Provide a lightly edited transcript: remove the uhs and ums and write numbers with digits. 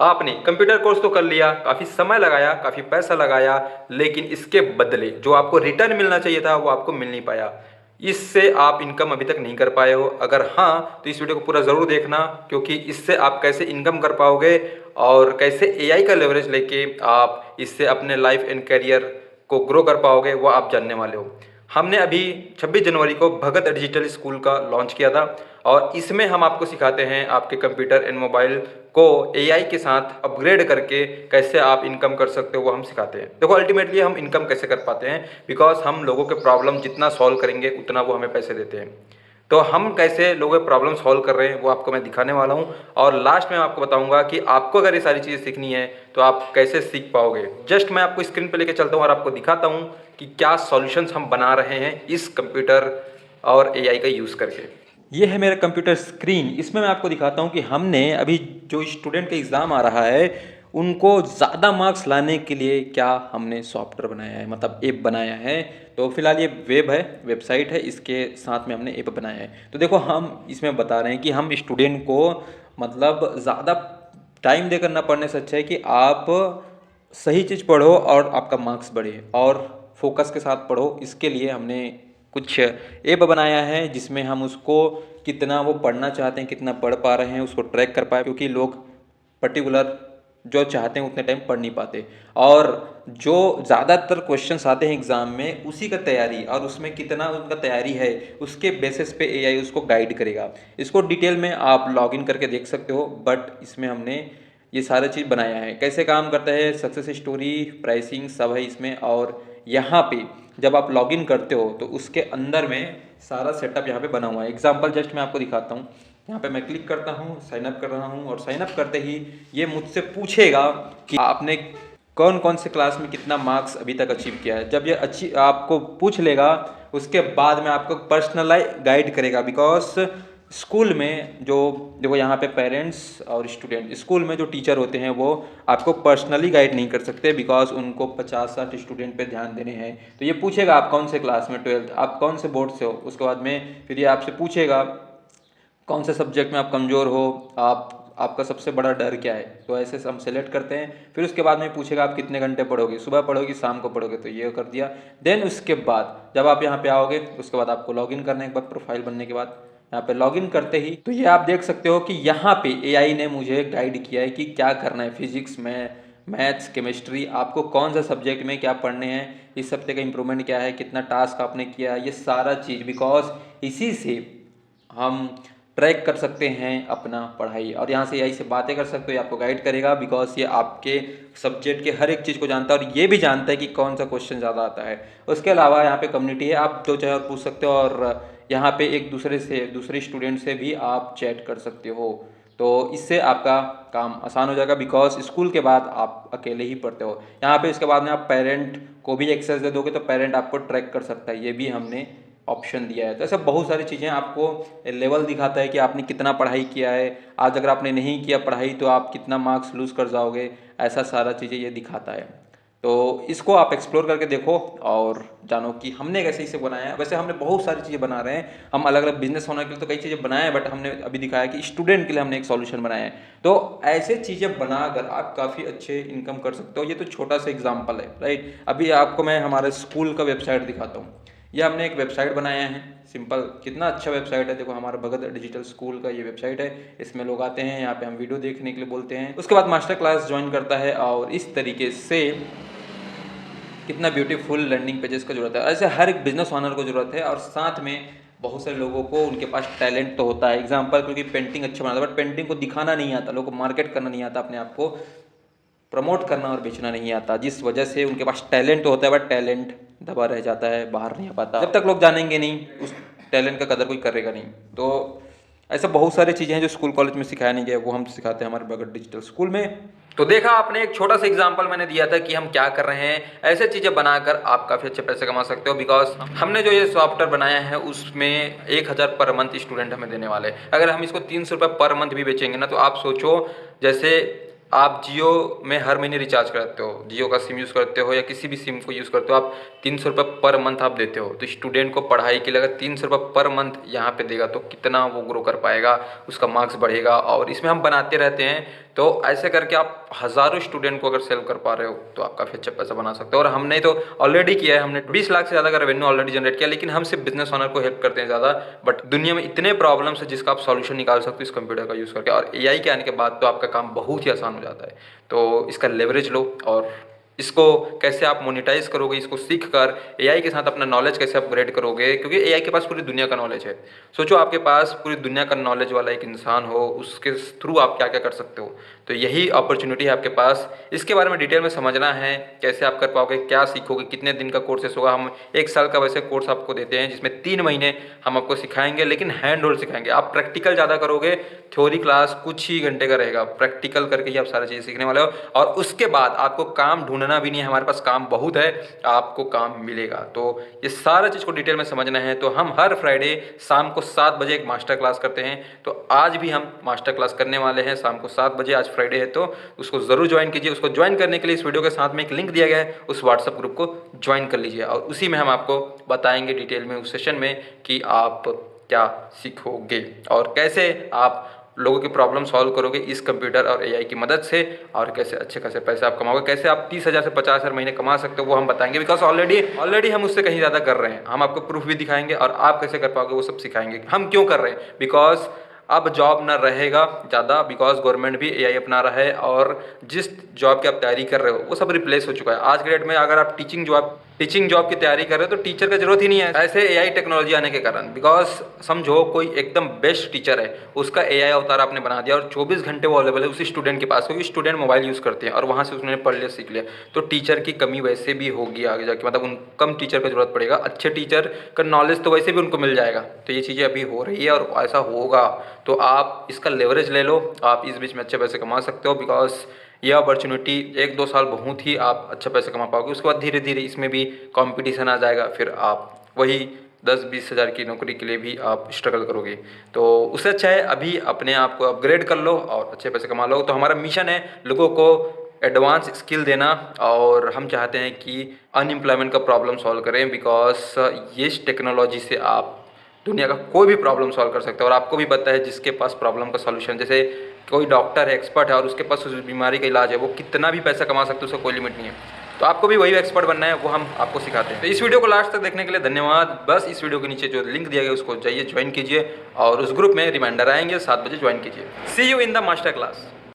आपने computer course तो कर लिया, काफ़ी समय लगाया, काफ़ी पैसा लगाया, लेकिन इसके बदले जो आपको रिटर्न मिलना चाहिए था वो आपको मिल नहीं पाया। इससे आप इनकम अभी तक नहीं कर पाए हो। अगर हाँ, तो इस वीडियो को पूरा ज़रूर देखना, क्योंकि इससे आप कैसे इनकम कर पाओगे और कैसे एआई का लेवरेज लेके आप इससे अपने लाइफ एंड करियर को ग्रो कर पाओगे, वो आप जानने वाले हो। हमने अभी 26 जनवरी को भगत डिजिटल स्कूल का लॉन्च किया था और इसमें हम आपको सिखाते हैं आपके कंप्यूटर एंड मोबाइल को एआई के साथ अपग्रेड करके कैसे आप इनकम कर सकते हो, वो हम सिखाते हैं। देखो, अल्टीमेटली हम इनकम कैसे कर पाते हैं, बिकॉज हम लोगों के प्रॉब्लम जितना सॉल्व करेंगे उतना वो हमें पैसे देते हैं। तो हम कैसे लोगों के प्रॉब्लम सॉल्व कर रहे हैं वो आपको मैं दिखाने वाला हूँ, और लास्ट में मैं आपको बताऊंगा कि आपको अगर ये सारी चीज़ें सीखनी है तो आप कैसे सीख पाओगे। जस्ट मैं आपको स्क्रीन पे लेके चलता हूँ और आपको दिखाता हूँ कि क्या सॉल्यूशंस हम बना रहे हैं इस कंप्यूटर और एआई का यूज़ करके। ये है मेरा कंप्यूटर स्क्रीन। इसमें मैं आपको दिखाता हूँ कि हमने अभी जो स्टूडेंट का एग्ज़ाम आ रहा है उनको ज़्यादा मार्क्स लाने के लिए क्या हमने सॉफ्टवेयर बनाया है, मतलब ऐप बनाया है। तो फिलहाल ये वेब है, वेबसाइट है, इसके साथ में हमने ऐप बनाया है। तो देखो, हम इसमें बता रहे हैं कि हम स्टूडेंट को मतलब ज़्यादा टाइम देकर ना पढ़ने से अच्छा है कि आप सही चीज़ पढ़ो और आपका मार्क्स बढ़े और फोकस के साथ पढ़ो। इसके लिए हमने कुछ ऐप बनाया है जिसमें हम उसको कितना वो पढ़ना चाहते हैं, कितना पढ़ पा रहे हैं, उसको ट्रैक कर पाए, क्योंकि लोग पर्टिकुलर जो चाहते हैं उतने टाइम पढ़ नहीं पाते। और जो ज़्यादातर क्वेश्चंस आते हैं एग्ज़ाम में उसी का तैयारी और उसमें कितना उनका तैयारी है उसके बेसिस पे एआई उसको गाइड करेगा। इसको डिटेल में आप लॉगिन करके देख सकते हो, बट इसमें हमने ये सारा चीज़ बनाया है। कैसे काम करता है, सक्सेस स्टोरी, प्राइसिंग सब है इसमें। और यहाँ पे जब आप लॉगिन करते हो तो उसके अंदर में सारा सेटअप यहाँ पे बना हुआ है। एग्जांपल जस्ट मैं आपको दिखाता हूँ। यहाँ पे मैं क्लिक करता हूँ, साइन अप कर रहा हूँ, और साइन अप करते ही ये मुझसे पूछेगा कि आपने कौन कौन से क्लास में कितना मार्क्स अभी तक अचीव किया है। जब ये आपको पूछ लेगा उसके बाद में आपको पर्सनलाइज गाइड करेगा। बिकॉज स्कूल में जो देखो यहाँ पे पेरेंट्स और स्टूडेंट, स्कूल में जो टीचर होते हैं वो आपको पर्सनली गाइड नहीं कर सकते, बिकॉज उनको 50-60 स्टूडेंट पे ध्यान देने हैं। तो ये पूछेगा आप कौन से क्लास में, 12th, आप कौन से बोर्ड से हो। उसके बाद में फिर ये आपसे पूछेगा कौन से सब्जेक्ट में आप कमज़ोर हो, आपका सबसे बड़ा डर क्या है। तो ऐसे हम सेलेक्ट करते हैं। फिर उसके बाद में पूछेगा आप कितने घंटे पढ़ोगे, सुबह पढ़ोगे शाम को पढ़ोगे, तो ये कर दिया। देन उसके बाद जब आप यहाँ पे आओगे उसके बाद आपको लॉगिन करने के बाद, प्रोफाइल बनने के बाद यहाँ पे लॉगिन करते ही तो ये आप देख सकते हो कि यहाँ पे एआई ने मुझे गाइड किया है कि क्या करना है। फिजिक्स में, मैथ्स, केमिस्ट्री, आपको कौन सा सब्जेक्ट में क्या पढ़ने हैं, इस हफ्ते का इंप्रूवमेंट क्या है, कितना टास्क आपने किया, ये सारा चीज़। बिकॉज इसी से हम ट्रैक कर सकते हैं अपना पढ़ाई, और यहाँ से एआई से बातें कर सकते हो, ये आपको गाइड करेगा। बिकॉज ये आपके सब्जेक्ट के हर एक चीज़ को जानता है और ये भी जानता है कि कौन सा क्वेश्चन ज़्यादा आता है। उसके अलावा यहाँ पे कम्युनिटी है, आप जो चाहे और पूछ सकते हो, और यहाँ पे एक दूसरे से, दूसरे स्टूडेंट से भी आप चैट कर सकते हो। तो इससे आपका काम आसान हो जाएगा, बिकॉज स्कूल के बाद आप अकेले ही पढ़ते हो। यहाँ पे इसके बाद में आप पेरेंट को भी एक्सेस दे दोगे तो पेरेंट आपको ट्रैक कर सकता है, ये भी हमने ऑप्शन दिया है। तो ऐसे बहुत सारी चीज़ें, आपको लेवल दिखाता है कि आपने कितना पढ़ाई किया है। आज अगर आपने नहीं किया पढ़ाई तो आप कितना मार्क्स लूज़ कर जाओगे, ऐसा सारा चीज़ें ये दिखाता है। तो इसको आप एक्सप्लोर करके देखो और जानो कि हमने कैसे इसे बनाया है। वैसे हमने बहुत सारी चीज़ें बना रहे हैं, हम अलग अलग बिजनेस होने के लिए तो कई चीज़ें बनाए हैं, बट हमने अभी दिखाया कि स्टूडेंट के लिए हमने एक सॉल्यूशन बनाया है। तो ऐसे चीज़ें बनाकर आप काफ़ी अच्छे इनकम कर सकते हो। ये तो छोटा सा एग्जाम्पल है, राइट। अभी आपको मैं हमारे स्कूल का वेबसाइट दिखाता हूँ। ये हमने एक वेबसाइट बनाया है, सिंपल, कितना अच्छा वेबसाइट है। देखो, हमारा भगत डिजिटल स्कूल का ये वेबसाइट है। इसमें लोग आते हैं, यहाँ पे हम वीडियो देखने के लिए बोलते हैं, उसके बाद मास्टर क्लास ज्वाइन करता है, और इस तरीके से कितना ब्यूटीफुल लर्निंग पेजेस का जरूरत है। ऐसे हर एक बिजनेस ओनर को ज़रूरत है, और साथ में बहुत सारे लोगों को उनके पास टैलेंट तो होता है। एग्जाम्पल, क्योंकि पेंटिंग अच्छा बनाता है बट पेंटिंग को दिखाना नहीं आता, लोगों को मार्केट करना नहीं आता, अपने आप को प्रमोट करना और बेचना नहीं आता, जिस वजह से उनके पास टैलेंट तो होता है बट टैलेंट दबा रह जाता है, बाहर नहीं आ पाता। जब तक लोग जानेंगे नहीं उस टैलेंट का कदर कोई करेगा नहीं। तो ऐसा बहुत सारी चीज़ें हैं जो स्कूल कॉलेज में सिखाया नहीं गया, वो हम सिखाते हैं हमारे बगट डिजिटल स्कूल में। तो देखा आपने, एक छोटा सा एग्जांपल मैंने दिया था कि हम क्या कर रहे हैं। ऐसे चीज़ें बनाकर आप काफ़ी अच्छे पैसे कमा सकते हो। बिकॉज हमने जो ये सॉफ्टवेयर बनाया है उसमें 1000 पर मंथ स्टूडेंट हमें देने वाले। अगर हम इसको 300 रुपये पर मंथ भी बेचेंगे ना, तो आप सोचो, जैसे आप जियो में हर महीने रिचार्ज करते हो, जियो का सिम यूज़ करते हो या किसी भी सिम को यूज़ करते हो, आप 300 रुपये पर मंथ आप देते हो। तो स्टूडेंट को पढ़ाई के लिए अगर 300 रुपये पर मंथ यहाँ पे देगा तो कितना वो ग्रो कर पाएगा, उसका मार्क्स बढ़ेगा। और इसमें हम बनाते रहते हैं, तो ऐसे करके आप हज़ारों स्टूडेंट को अगर सेल कर पा रहे हो तो आप काफ़ी अच्छा पैसा बना सकते हो। और हमने तो ऑलरेडी किया है, हमने 20 लाख से ज़्यादा का रेवेन्यू ऑलरेडी जनरेट किया। लेकिन हम सिर्फ बिजनेस ओनर को हेल्प करते हैं ज़्यादा, बट दुनिया में इतने प्रॉब्लम्स है जिसका आप सॉल्यूशन निकाल सकते हो इस कंप्यूटर का यूज़ करके। और एआई के आने के बाद तो आपका काम बहुत ही आसान हो जाता है। तो इसका लेवरेज लो और इसको कैसे आप मोनेटाइज करोगे, इसको सीख कर एआई के साथ अपना नॉलेज कैसे अपग्रेड करोगे, क्योंकि एआई के पास पूरी दुनिया का नॉलेज है। सोचो आपके पास पूरी दुनिया का नॉलेज वाला एक इंसान हो, उसके थ्रू आप क्या क्या कर सकते हो। तो यही अपॉर्चुनिटी है आपके पास। इसके बारे में डिटेल में समझना है, कैसे आप कर पाओगे, क्या सीखोगे, कितने दिन का कोर्सेस होगा। हम 1 साल का वैसे कोर्स आपको देते हैं जिसमें 3 महीने हम आपको सिखाएंगे, लेकिन हैंड होल्ड सिखाएंगे। आप प्रैक्टिकल ज़्यादा करोगे, थ्योरी क्लास कुछ ही घंटे का रहेगा, प्रैक्टिकल करके ही आप सारी चीज़ें सीखने वाले हो। और उसके बाद आपको काम ढूंढना भी नहीं है, हमारे पास काम बहुत है, आपको काम मिलेगा। तो ये सारा चीज़ को डिटेल में समझना है तो हम हर फ्राइडे शाम को 7 बजे एक मास्टर क्लास करते हैं। तो आज भी हम मास्टर क्लास करने वाले हैं शाम को 7 बजे, आज फ्राइडे है तो उसको ज़रूर ज्वाइन कीजिए। उसको ज्वाइन करने के लिए इस वीडियो के साथ में एक लिंक दिया गया है, उस व्हाट्सएप ग्रुप को ज्वाइन कर लीजिए और उसी में हम आपको बताएंगे डिटेल में उस सेशन में कि आप क्या सीखोगे और कैसे आप लोगों की प्रॉब्लम सॉल्व करोगे इस कंप्यूटर और एआई की मदद से, और कैसे अच्छे खासे पैसे आप कमाओगे, कैसे आप 30,000 से 50,000 महीने कमा सकते हो वो हम बताएंगे। बिकॉज ऑलरेडी हम उससे कहीं ज़्यादा कर रहे हैं। हम आपको प्रूफ भी दिखाएंगे और आप कैसे कर पाओगे वो सब सिखाएंगे। हम क्यों कर रहे हैं, बिकॉज अब जॉब ना रहेगा ज़्यादा, बिकॉज गवर्नमेंट भी एआई अपना रहा है और जिस जॉब की आप तैयारी कर रहे हो वो सब रिप्लेस हो चुका है। आज के डेट में अगर आप टीचिंग जॉब की तैयारी कर रहे हो तो टीचर की जरूरत ही नहीं है, ऐसे एआई टेक्नोलॉजी आने के कारण। बिकॉज समझो कोई एकदम बेस्ट टीचर है, उसका एआई अवतार आपने बना दिया और 24 घंटे वो अवेलेबल है उसी स्टूडेंट के पास, क्योंकि स्टूडेंट मोबाइल यूज़ करते हैं और वहाँ से उसने पढ़ लिया सीख लिया। तो टीचर की कमी वैसे भी होगी आगे जाके, मतलब उन कम टीचर की जरूरत पड़ेगा। अच्छे टीचर का नॉलेज तो वैसे भी उनको मिल जाएगा। तो ये चीज़ें अभी हो रही है और ऐसा होगा, तो आप इसका लेवरेज ले लो, आप इस बीच में अच्छे पैसे कमा सकते हो। बिकॉज यह अपॉर्चुनिटी 1-2 साल बहुत ही आप अच्छा पैसे कमा पाओगे, उसके बाद धीरे धीरे इसमें भी कंपटीशन आ जाएगा, फिर आप वही 10-20 हज़ार की नौकरी के लिए भी आप स्ट्रगल करोगे। तो उससे अच्छा है अभी अपने आप को अपग्रेड कर लो और अच्छे पैसे कमा लो। तो हमारा मिशन है लोगों को एडवांस स्किल देना और हम चाहते हैं कि अनएम्प्लॉयमेंट का प्रॉब्लम सॉल्व करें। बिकॉज ये टेक्नोलॉजी से आप दुनिया का कोई भी प्रॉब्लम सॉल्व कर सकते हो। और आपको भी पता है जिसके पास प्रॉब्लम का सॉल्यूशन, जैसे कोई डॉक्टर है, एक्सपर्ट है और उसके पास उस बीमारी का इलाज है, वो कितना भी पैसा कमा सकते हो, उसका कोई लिमिट नहीं है। तो आपको भी वही एक्सपर्ट बनना है, वो हम आपको सिखाते हैं। तो इस वीडियो को लास्ट तक देखने के लिए धन्यवाद। बस इस वीडियो के नीचे जो लिंक दिया गया उसको जाइए ज्वाइन कीजिए और उस ग्रुप में रिमाइंडर आएंगे 7 बजे ज्वाइन कीजिए। See you in the master class.